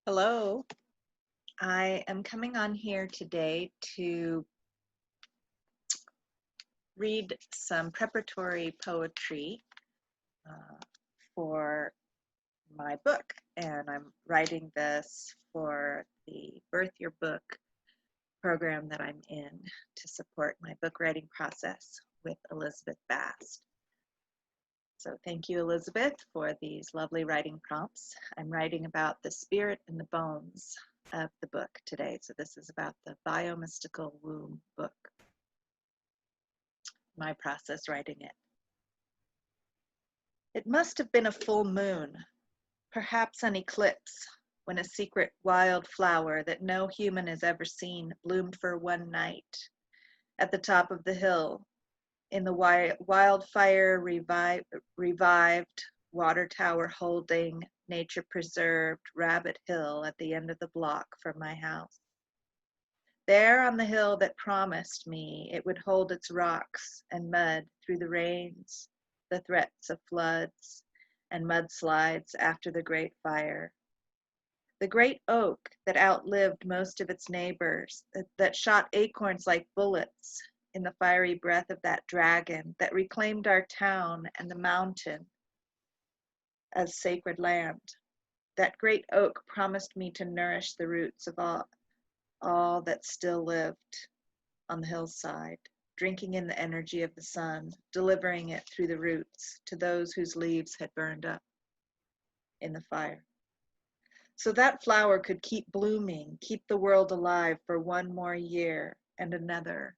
Hello. I am coming on here today to read some preparatory poetry uh, for my book, and I'm writing this for the Birth Your Book program that I'm in to support my book writing process with Elizabeth Bast. So thank you, Elizabeth, for these lovely writing prompts. I'm writing about the spirit and the bones of the book today. So this is about the Biomystical Womb book, my process writing it. It must have been a full moon, perhaps an eclipse, when a secret wild flower that no human has ever seen bloomed for one night at the top of the hill in the wildfire revived water tower holding nature preserved Rabbit Hill at the end of the block from my house. There on the hill that promised me it would hold its rocks and mud through the rains, the threats of floods and mudslides after the Great Fire. The great oak that outlived most of its neighbors, that shot acorns like bullets in the fiery breath of that dragon, that reclaimed our town and the mountain as sacred land. That great oak promised me to nourish the roots of all that still lived on the hillside, drinking in the energy of the sun, delivering it through the roots to those whose leaves had burned up in the fire. So that flower could keep blooming, keep the world alive for one more year and another,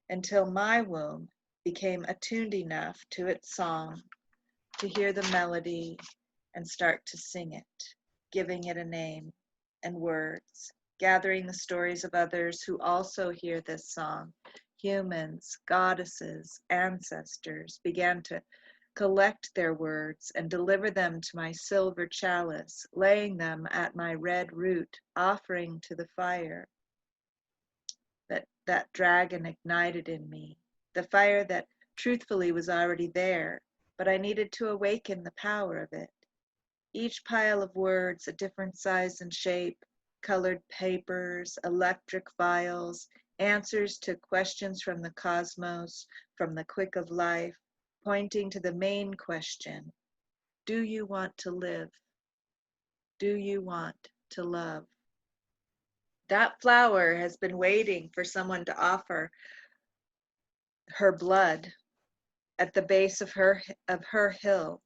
until my womb became attuned enough to its song to hear the melody and start to sing it, giving it a name and words, gathering the stories of others who also hear this song. Humans, goddesses, ancestors began to collect their words and deliver them to my silver chalice, laying them at my red root, offering to the fire that dragon ignited in me, the fire that truthfully was already there, but I needed to awaken the power of it. Each pile of words, a different size and shape, colored papers, electric vials, answers to questions from the cosmos, from the quick of life, pointing to the main question: do you want to live? Do you want to love? That flower has been waiting for someone to offer her blood at the base of her hill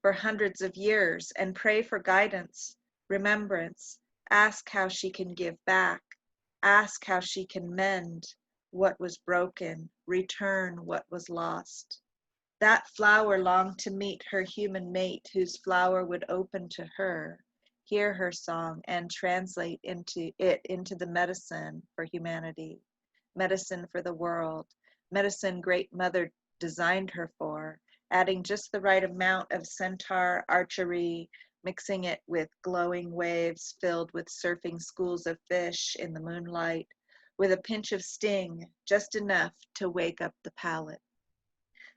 for hundreds of years and pray for guidance, remembrance, ask how she can give back, ask how she can mend what was broken, return what was lost. That flower longed to meet her human mate, whose flower would open to her, hear her song, and translate into the medicine for humanity, medicine for the world, medicine Great Mother designed her for, adding just the right amount of centaur archery, mixing it with glowing waves filled with surfing schools of fish in the moonlight, with a pinch of sting, just enough to wake up the palate.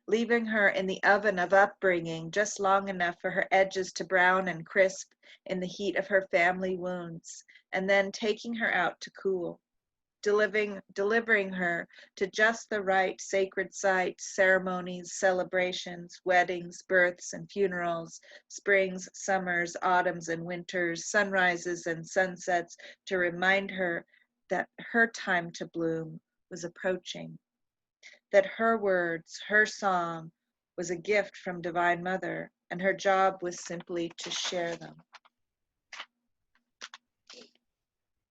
Leaving her in the oven of upbringing just long enough for her edges to brown and crisp in the heat of her family wounds, and then taking her out to cool, delivering her to just the right sacred sites, ceremonies, celebrations, weddings, births and funerals, springs, summers, autumns and winters, sunrises and sunsets, to remind her that her time to bloom was approaching, that her words, her song, was a gift from Divine Mother, and her job was simply to share them.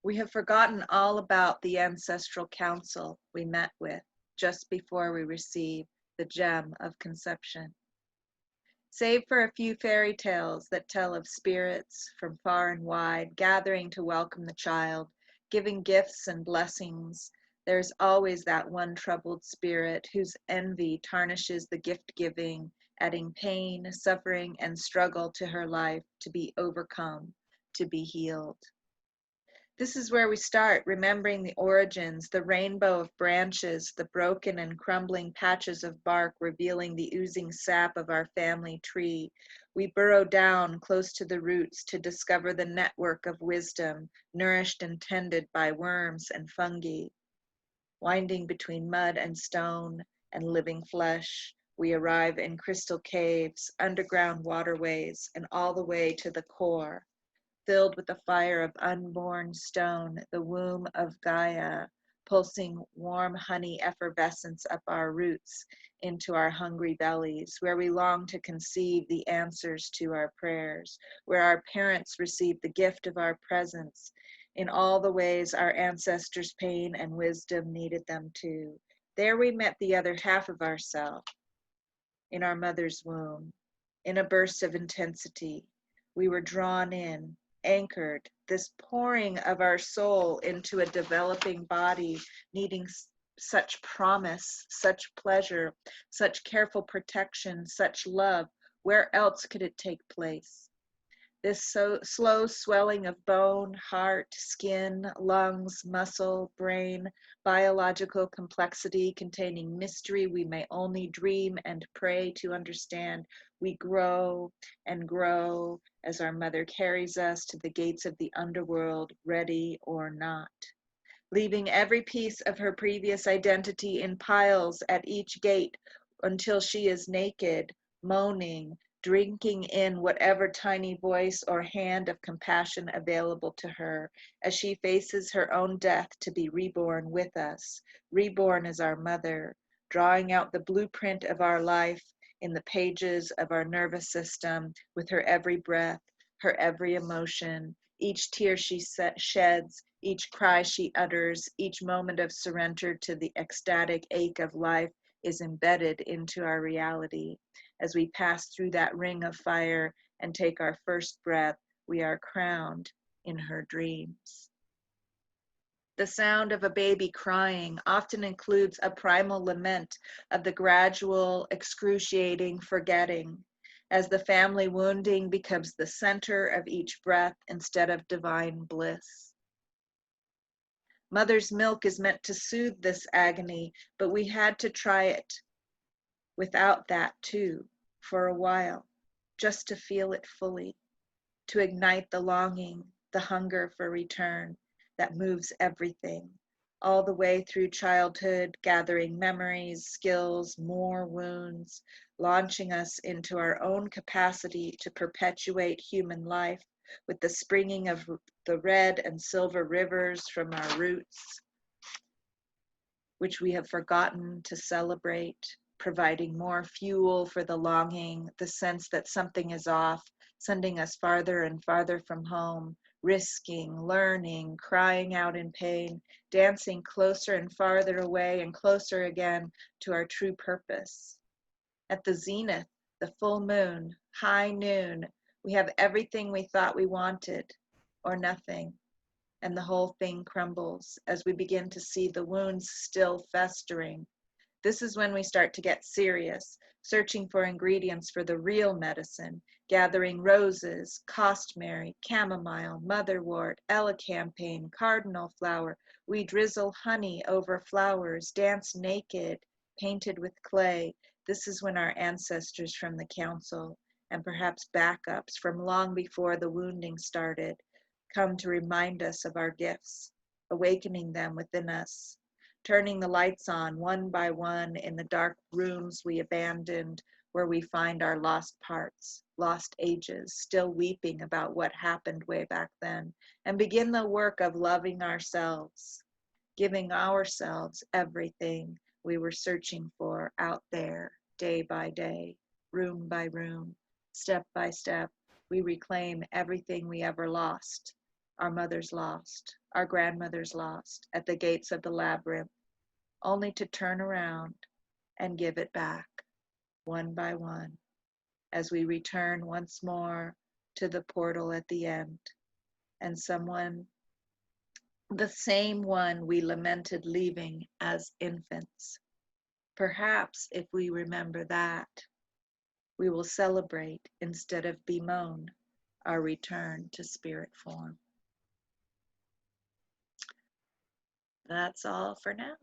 We have forgotten all about the ancestral council we met with just before we received the gem of conception. Save for a few fairy tales that tell of spirits from far and wide gathering to welcome the child, giving gifts and blessings, there's always that one troubled spirit whose envy tarnishes the gift-giving, adding pain, suffering, and struggle to her life to be overcome, to be healed. This is where we start, remembering the origins, the rainbow of branches, the broken and crumbling patches of bark revealing the oozing sap of our family tree. We burrow down close to the roots to discover the network of wisdom, nourished and tended by worms and fungi. Winding between mud and stone and living flesh, we arrive in crystal caves, underground waterways, and all the way to the core, filled with the fire of unborn stone, the womb of Gaia, pulsing warm honey effervescence up our roots into our hungry bellies, where we long to conceive the answers to our prayers, where our parents receive the gift of our presence in all the ways our ancestors' pain and wisdom needed them to. There we met the other half of ourselves in our mother's womb. In a burst of intensity, we were drawn in, anchored, this pouring of our soul into a developing body, needing such promise, such pleasure, such careful protection, such love. Where else could it take place? This slow swelling of bone, heart, skin, lungs, muscle, brain, biological complexity containing mystery we may only dream and pray to understand. We grow and grow as our mother carries us to the gates of the underworld, ready or not, leaving every piece of her previous identity in piles at each gate until she is naked, moaning, drinking in whatever tiny voice or hand of compassion available to her as she faces her own death to be reborn with us, reborn as our mother, drawing out the blueprint of our life in the pages of our nervous system with her every breath, her every emotion, each tear she sheds, each cry she utters, each moment of surrender to the ecstatic ache of life is embedded into our reality. As we pass through that ring of fire and take our first breath, we are crowned in her dreams. The sound of a baby crying often includes a primal lament of the gradual, excruciating forgetting, as the family wounding becomes the center of each breath instead of divine bliss. Mother's milk is meant to soothe this agony, but we had to try it without that too, for a while, just to feel it fully, to ignite the longing, the hunger for return that moves everything, all the way through childhood, gathering memories, skills, more wounds, launching us into our own capacity to perpetuate human life with the springing of the red and silver rivers from our roots, which we have forgotten to celebrate, providing more fuel for the longing, the sense that something is off, sending us farther and farther from home, risking, learning, crying out in pain, dancing closer and farther away and closer again to our true purpose. At the zenith, the full moon, high noon, we have everything we thought we wanted, or nothing, and the whole thing crumbles as we begin to see the wounds still festering. This is when we start to get serious, searching for ingredients for the real medicine, gathering roses, costmary, chamomile, motherwort, elecampane, cardinal flower. We drizzle honey over flowers, dance naked, painted with clay. This is when our ancestors from the council, and perhaps backups from long before the wounding started, come to remind us of our gifts, awakening them within us, turning the lights on one by one in the dark rooms we abandoned, where we find our lost parts, lost ages, still weeping about what happened way back then, and begin the work of loving ourselves, giving ourselves everything we were searching for out there, day by day, room by room, step by step. We reclaim everything we ever lost. Our mothers lost, our grandmothers lost, at the gates of the labyrinth, only to turn around and give it back, one by one, as we return once more to the portal at the end, and someone, the same one we lamented leaving as infants. Perhaps if we remember that, we will celebrate instead of bemoan our return to spirit form. That's all for now.